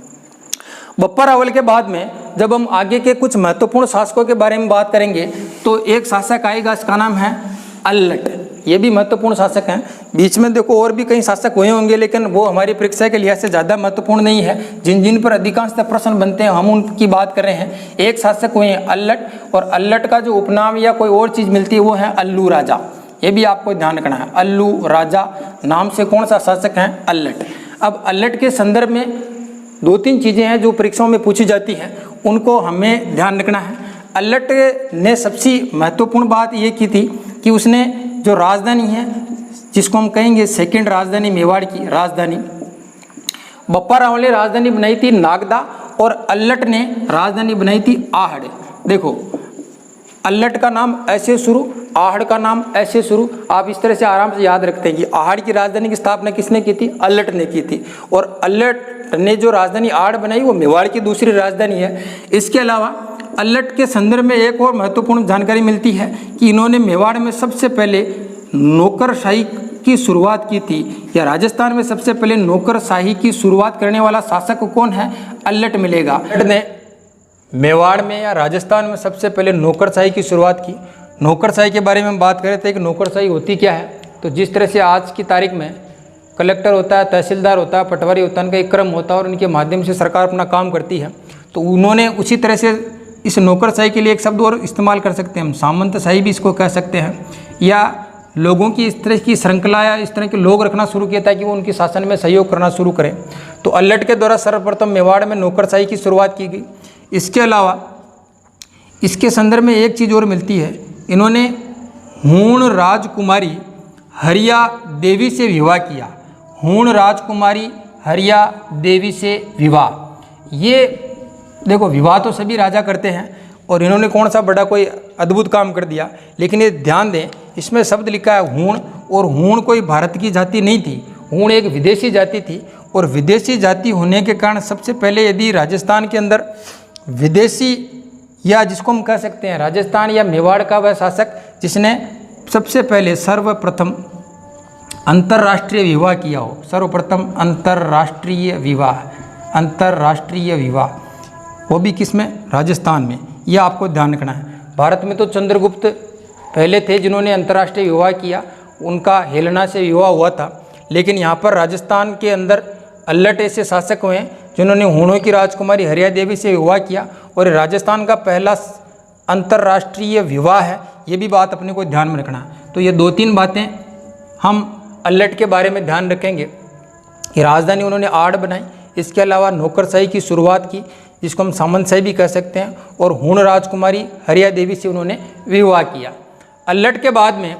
बप्पा रावल के बाद में जब हम आगे के कुछ महत्वपूर्ण शासकों के बारे में बात करेंगे तो एक शासक आएगा, इसका नाम है अल्लट। ये भी महत्वपूर्ण शासक हैं। बीच में देखो और भी कई शासक हुए होंगे लेकिन वो हमारी परीक्षा के लिहाज से ज़्यादा महत्वपूर्ण नहीं है। जिन जिन पर अधिकांशतः प्रश्न बनते हैं हम उनकी बात कर रहे हैं। एक शासक हुए हैं अल्लट, और अल्लट का जो उपनाम या कोई और चीज़ मिलती है वो है अल्लू राजा। ये भी आपको ध्यान रखना है। अल्लू राजा नाम से कौन सा शासक है? अल्लट। अब अल्लट के संदर्भ में दो तीन चीज़ें हैं जो परीक्षाओं में पूछी जाती हैं, उनको हमें ध्यान रखना है। अल्लट ने सबसे महत्वपूर्ण बात ये की थी कि उसने जो राजधानी है जिसको हम कहेंगे सेकंड राजधानी मेवाड़ की राजधानी, बप्पा रावल ने राजधानी बनाई थी नागदा और अल्लट ने राजधानी बनाई थी आहड़। देखो अल्लट का नाम ऐसे शुरू, आहड़ का नाम ऐसे शुरू। आप इस तरह से आराम से याद रखते हैं कि आहड़ की राजधानी की स्थापना किसने की थी? अल्लट ने की थी। और अल्लट ने जो राजधानी आहड़ बनाई वो मेवाड़ की दूसरी राजधानी है। इसके अलावा अल्लट के संदर्भ में एक और महत्वपूर्ण जानकारी मिलती है कि इन्होंने मेवाड़ में सबसे पहले नौकरशाही की शुरुआत की थी, या राजस्थान में सबसे पहले नौकरशाही की शुरुआत करने वाला शासक कौन है? अल्लट मिलेगा। अल्लट ने मेवाड़ में या राजस्थान में सबसे पहले नौकरशाही की शुरुआत की। नौकरशाही के बारे में हम बात कर रहे थे कि नौकरशाही होती क्या है। तो जिस तरह से आज की तारीख में कलेक्टर होता है, तहसीलदार होता है, पटवारी होता है, उनका एक क्रम होता है और उनके माध्यम से सरकार अपना काम करती है। तो उन्होंने उसी तरह से इस नौकरशाही के लिए एक शब्द और इस्तेमाल कर सकते हैं, हम सामंतशाही भी इसको कह सकते हैं, या लोगों की इस तरह की श्रृंखला या इस तरह के लोग रखना शुरू किया ताकि वो उनके शासन में सहयोग करना शुरू करें। तो अल्लट के द्वारा सर्वप्रथम मेवाड़ में नौकरशाही की शुरुआत की गई। इसके अलावा इसके संदर्भ में एक चीज़ और मिलती है, इन्होंने हूण राजकुमारी हरिया देवी से विवाह किया। हूण राजकुमारी हरिया देवी से विवाह, ये देखो विवाह तो सभी राजा करते हैं और इन्होंने कौन सा बड़ा कोई अद्भुत काम कर दिया, लेकिन ये ध्यान दें इसमें शब्द लिखा है हूण, और हूण कोई भारत की जाति नहीं थी, हूण एक विदेशी जाति थी। और विदेशी जाति होने के कारण सबसे पहले यदि राजस्थान के अंदर विदेशी, या जिसको हम कह सकते हैं राजस्थान या मेवाड़ का वह शासक जिसने सबसे पहले सर्वप्रथम अंतर्राष्ट्रीय विवाह किया हो, सर्वप्रथम अंतर्राष्ट्रीय विवाह, वो भी किस में? राजस्थान में। यह आपको ध्यान रखना है। भारत में तो चंद्रगुप्त पहले थे जिन्होंने अंतर्राष्ट्रीय विवाह किया, उनका हेलना से विवाह हुआ था, लेकिन यहाँ पर राजस्थान के अंदर अल्लट ऐसे शासक हुए हैं जिन्होंने हूणों की राजकुमारी हरिया देवी से विवाह किया, और राजस्थान का पहला अंतर्राष्ट्रीय विवाह है। ये भी बात अपने को ध्यान में रखना है। तो ये 2-3 बातें हम अल्लट के बारे में ध्यान रखेंगे कि राजधानी उन्होंने आहड़ बनाई, इसके अलावा नौकरशाही की शुरुआत की जिसको हम सामंतशाही भी कह सकते हैं, और हूण राजकुमारी हरिया देवी से उन्होंने विवाह किया। अल्लट के बाद में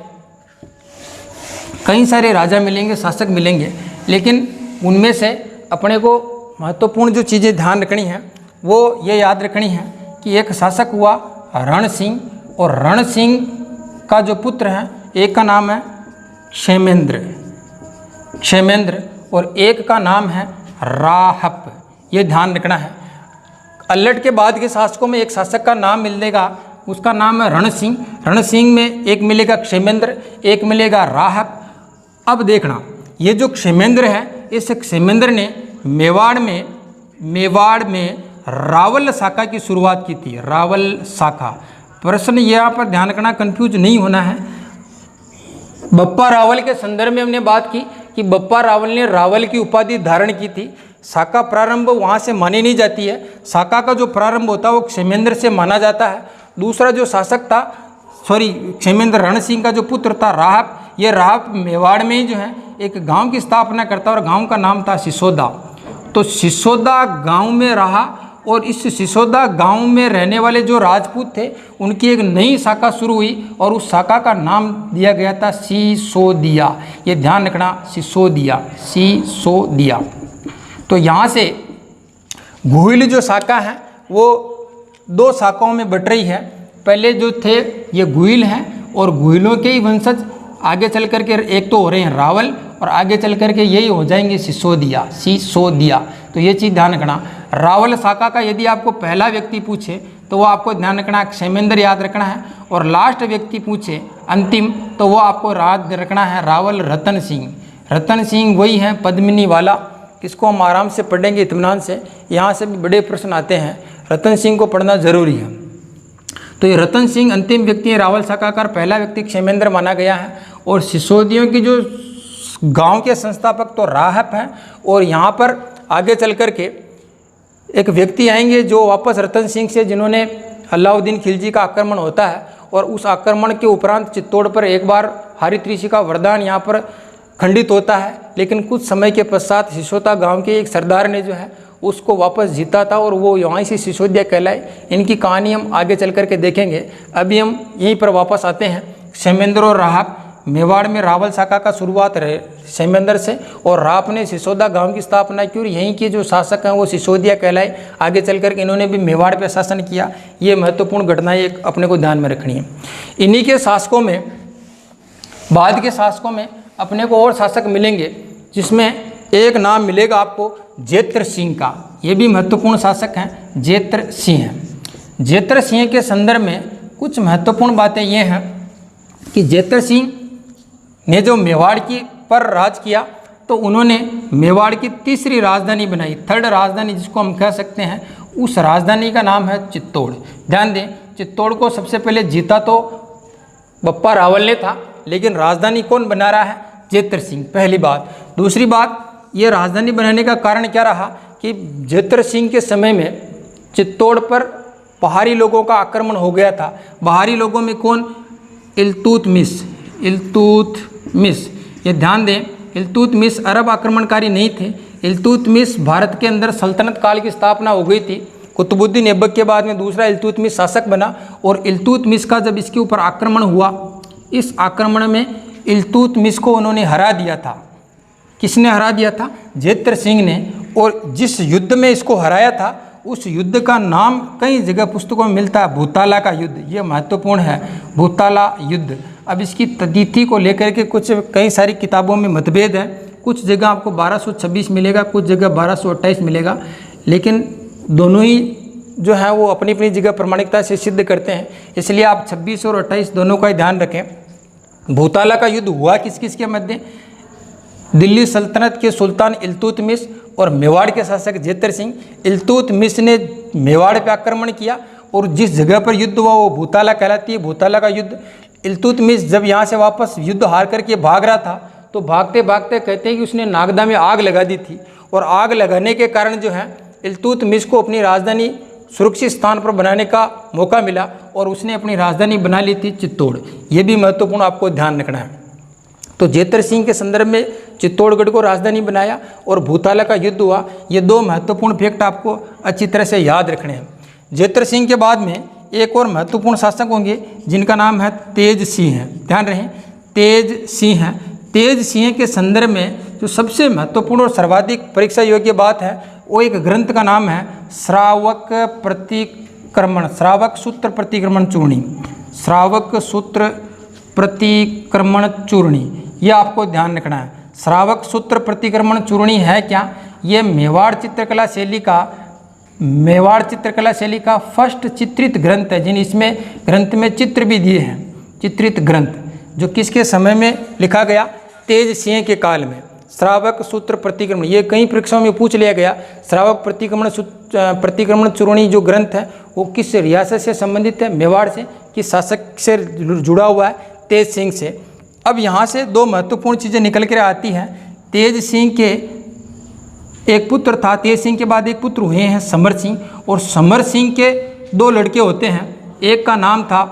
कई सारे राजा मिलेंगे, शासक मिलेंगे, लेकिन उनमें से अपने को महत्वपूर्ण जो चीज़ें ध्यान रखनी है वो ये याद रखनी है कि एक शासक हुआ रण सिंह, और रण सिंह का जो पुत्र है एक का नाम है क्षेमेंद्र और एक का नाम है राहप। ये ध्यान रखना है। अल्लट के बाद के शासकों में एक शासक का नाम मिलेगा, उसका नाम है रण सिंह। रण सिंह में एक मिलेगा क्षेमेंद्र, एक मिलेगा राहप। अब देखना, ये जो क्षेमेंद्र है, इस क्षेमेंद्र ने मेवाड़ में रावल शाखा की शुरुआत की थी। रावल शाखा, प्रश्न यहाँ पर ध्यान रखना, कंफ्यूज नहीं होना है। बप्पा रावल के संदर्भ में हमने बात की कि बप्पा रावल ने रावल की उपाधि धारण की थी। शाखा प्रारंभ वहाँ से मानी नहीं जाती है, शाखा का जो प्रारंभ होता है वो क्षेमेंद्र से माना जाता है। दूसरा जो शासक था, क्षेमेंद्र रण सिंह का जो पुत्र था राहप, ये राहप मेवाड़ में ही जो है एक गांव की स्थापना करता और गांव का नाम था सिसोदा। तो सिसोदा गांव में रहा, और इस सिसोदा गांव में रहने वाले जो राजपूत थे उनकी एक नई शाखा शुरू हुई और उस शाखा का नाम दिया गया था सिसोदिया। ये ध्यान रखना, सिसोदिया। तो यहाँ से गुहिल जो शाखा है वो 2 शाखाओं में बट रही है। पहले जो थे ये गुहिल हैं, और गुहिलों के ही वंशज आगे चल कर के एक तो हो रहे हैं रावल, और आगे चल कर के यही हो जाएंगे सिसोदिया। तो ये चीज़ ध्यान रखना। रावल शाखा का यदि आपको पहला व्यक्ति पूछे तो वो आपको ध्यान रखना क्षेमेंद्र याद रखना है, और लास्ट व्यक्ति पूछे अंतिम तो वो आपको याद रखना है रावल रतन सिंह। रतन सिंह वही हैं पद्मिनी वाला, इसको हम आराम से पढ़ेंगे इत्मीनान से। यहाँ से भी बड़े प्रश्न आते हैं, रतन सिंह को पढ़ना जरूरी है। तो ये रतन सिंह अंतिम व्यक्ति है रावल शाखा का, पहला व्यक्ति क्षेमेंद्र माना गया है। और सिसोदियों की जो गांव के संस्थापक तो राहप हैं, और यहाँ पर आगे चल कर के एक व्यक्ति आएंगे जो वापस रतन सिंह से, जिन्होंने अलाउद्दीन खिलजी का आक्रमण होता है, और उस आक्रमण के उपरांत चित्तौड़ पर एक बार हारित ऋषि का वरदान यहाँ पर खंडित होता है, लेकिन कुछ समय के पश्चात सिसोदा गांव के एक सरदार ने जो है उसको वापस जीता था, और वो यहाँ से सिसोदिया कहलाए। इनकी कहानी हम आगे चल कर के देखेंगे। अभी हम यहीं पर वापस आते हैं। क्षेमेंद्र और राहप मेवाड़ में रावल शाखा का शुरुआत रहे सेमेंदर से, और राप ने सिसोदा गांव की स्थापना की और यहीं के जो शासक हैं वो सिसोदिया कहलाए। आगे चल कर के इन्होंने भी मेवाड़ पर शासन किया। ये महत्वपूर्ण घटनाएं एक अपने को ध्यान में रखनी है। इन्हीं के शासकों में, बाद के शासकों में अपने को और शासक मिलेंगे, जिसमें एक नाम मिलेगा आपको जेत्र सिंह का। ये भी महत्वपूर्ण शासक हैं, जेत्र सिंह। जेत्र सिंह के संदर्भ में कुछ महत्वपूर्ण बातें ये हैं कि जेत्र सिंह ने जो मेवाड़ की पर राज किया तो उन्होंने मेवाड़ की तीसरी राजधानी बनाई, थर्ड राजधानी जिसको हम कह सकते हैं। उस राजधानी का नाम है चित्तौड़। ध्यान दें, चित्तौड़ को सबसे पहले जीता तो बप्पा रावल ने था, लेकिन राजधानी कौन बना रहा है? जेत्र सिंह, पहली बात। दूसरी बात, ये राजधानी बनाने का कारण क्या रहा कि जेत्र सिंह के समय में चित्तौड़ पर पहाड़ी लोगों का आक्रमण हो गया था। बाहरी लोगों में कौन? इल्तुतमिश। ये ध्यान दें, इल्तुतमिश अरब आक्रमणकारी नहीं थे। इल्तुतमिश भारत के अंदर सल्तनत काल की स्थापना हो गई थी। कुतुबुद्दीन ऐबक के बाद में दूसरा इल्तुतमिश शासक बना, और इल्तुतमिश का जब इसके ऊपर आक्रमण हुआ, इस आक्रमण में इल्तुतमिश को उन्होंने हरा दिया था। किसने हरा दिया था? जेत्र सिंह ने। और जिस युद्ध में इसको हराया था उस युद्ध का नाम कई जगह पुस्तकों में मिलता है, भूताला का युद्ध। ये महत्वपूर्ण है, भूताला युद्ध। अब इसकी तिथि को लेकर के कई सारी किताबों में मतभेद है। कुछ जगह आपको 1226 मिलेगा, कुछ जगह 1228 मिलेगा, लेकिन दोनों ही जो है वो अपनी अपनी जगह प्रामाणिकता से सिद्ध करते हैं। इसलिए आप 26 और 28 दोनों का ही ध्यान रखें। भूताला का युद्ध हुआ किस किस के मध्य? दिल्ली सल्तनत के सुल्तान इल्तुतमिश और मेवाड़ के शासक जेत्र सिंह। इल्तुतमिश ने मेवाड़ पर आक्रमण किया और जिस जगह पर युद्ध हुआ वो भूताला कहलाती है, भूताला का युद्ध। इल्तुतमिश जब यहाँ से वापस युद्ध हार करके भाग रहा था तो भागते भागते कहते हैं कि उसने नागदा में आग लगा दी थी, और आग लगाने के कारण जो है इल्तुतमिश को अपनी राजधानी सुरक्षित स्थान पर बनाने का मौका मिला और उसने अपनी राजधानी बना ली थी चित्तौड़। ये भी महत्वपूर्ण आपको ध्यान रखना है। तो जेत्र सिंह के संदर्भ में चित्तौड़गढ़ को राजधानी बनाया और भूताला का युद्ध हुआ। ये दो महत्वपूर्ण फैक्ट आपको अच्छी तरह से याद रखने हैं। जेत्र सिंह के बाद में एक और महत्वपूर्ण शासक होंगे जिनका नाम है तेज सिंह है। ध्यान रहे, तेज सिंह है। तेज सिंह के संदर्भ में जो सबसे महत्वपूर्ण और सर्वाधिक परीक्षा योग्य बात है वो एक ग्रंथ का नाम है श्रावक प्रतिक्रमण, श्रावक सूत्र प्रतिक्रमण चूर्णी, श्रावक सूत्र प्रतिक्रमण चूर्णी। ये आपको ध्यान रखना है। श्रावक सूत्र प्रतिक्रमण चूर्णी है क्या? ये मेवाड़ चित्रकला शैली का फर्स्ट चित्रित ग्रंथ है, जिन इसमें ग्रंथ में चित्र भी दिए हैं। चित्रित ग्रंथ जो किसके समय में लिखा गया? तेज सिंह के काल में। श्रावक सूत्र प्रतिक्रमण, ये कई परीक्षाओं में पूछ लिया गया। श्रावक प्रतिक्रमण चूर्णी जो ग्रंथ है वो किस रियासत से संबंधित है? मेवाड़ से। किस शासक से जुड़ा हुआ है? तेज सिंह से। अब यहाँ से दो महत्वपूर्ण चीज़ें निकल कर आती हैं। तेज सिंह के एक पुत्र था, तेज सिंह के बाद एक पुत्र हुए हैं समर सिंह, और समर सिंह के दो लड़के होते हैं। एक का नाम था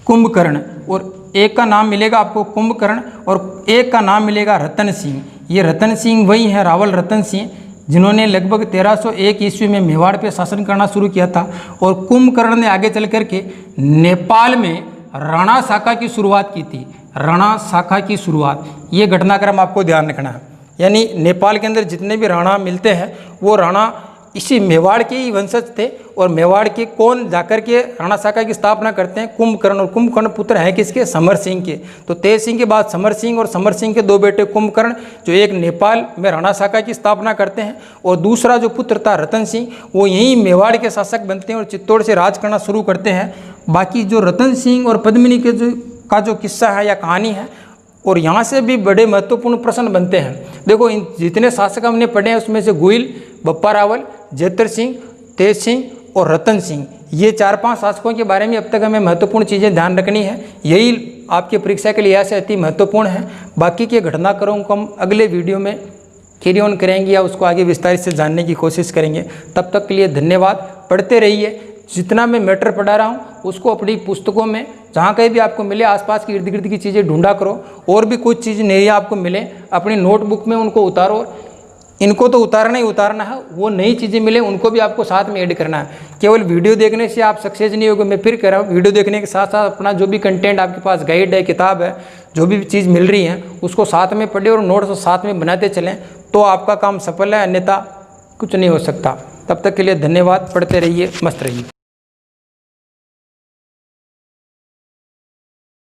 कुंभकर्ण और एक का नाम मिलेगा आपको कुंभकर्ण, और एक का नाम मिलेगा रतन सिंह। ये रतन सिंह वही है, रावल रतन सिंह, जिन्होंने लगभग 1301 ईस्वी में मेवाड़ पे शासन करना शुरू किया था। और कुंभकर्ण ने आगे चल कर के नेपाल में राणा शाखा की शुरुआत की थी। राणा शाखा की शुरुआत, ये घटनाक्रम आपको ध्यान रखना है। यानी नेपाल के अंदर जितने भी राणा मिलते हैं वो राणा इसी मेवाड़ के ही वंशज थे, और मेवाड़ के कौन जाकर के राणा शाखा की स्थापना करते हैं? कुंभकर्ण। और कुंभकर्ण पुत्र हैं किसके? समर सिंह के। तो तेज सिंह के बाद समर सिंह और समर सिंह के दो बेटे कुंभकर्ण, जो एक नेपाल में राणा शाखा की स्थापना करते हैं, और दूसरा जो पुत्र था रतन सिंह, वो यहीं मेवाड़ के शासक बनते हैं और चित्तौड़ से राज करना शुरू करते हैं। बाकी जो रतन सिंह और पद्मिनी के जो किस्सा है या कहानी है, और यहाँ से भी बड़े महत्वपूर्ण प्रश्न बनते हैं। देखो, इन जितने शासक हमने पढ़े हैं उसमें से गोइल, बप्पा रावल, जेत्र सिंह, तेज सिंह और रतन सिंह, ये 4-5 शासकों के बारे में अब तक हमें महत्वपूर्ण चीज़ें ध्यान रखनी है। यही आपकी परीक्षा के लिए ऐसे अति महत्वपूर्ण है। बाकी के घटनाक्रमों को हम अगले वीडियो में कैरी ऑन करेंगे या उसको आगे विस्तारित से जानने की कोशिश करेंगे। तब तक के लिए धन्यवाद। पढ़ते रहिए। जितना मैं मैटर पढ़ा रहा हूँ उसको अपनी पुस्तकों में जहाँ कहीं भी आपको मिले आसपास की इर्द गिर्द की चीज़ें ढूंढा करो, और भी कुछ चीज़ नई आपको मिले अपनी नोटबुक में उनको उतारो। इनको तो उतारना ही उतारना है, वो नई चीज़ें मिले उनको भी आपको साथ में ऐड करना है। केवल वीडियो देखने से आप सक्सेस नहीं होगे। मैं फिर कह रहा हूँ, वीडियो देखने के साथ साथ अपना जो भी कंटेंट आपके पास गाइड है, किताब है, जो भी चीज़ मिल रही है उसको साथ में पढ़े और नोट्स साथ में बनाते चलें, तो आपका काम सफल है, अन्यथा कुछ नहीं हो सकता। तब तक के लिए धन्यवाद। पढ़ते रहिए, मस्त रहिए।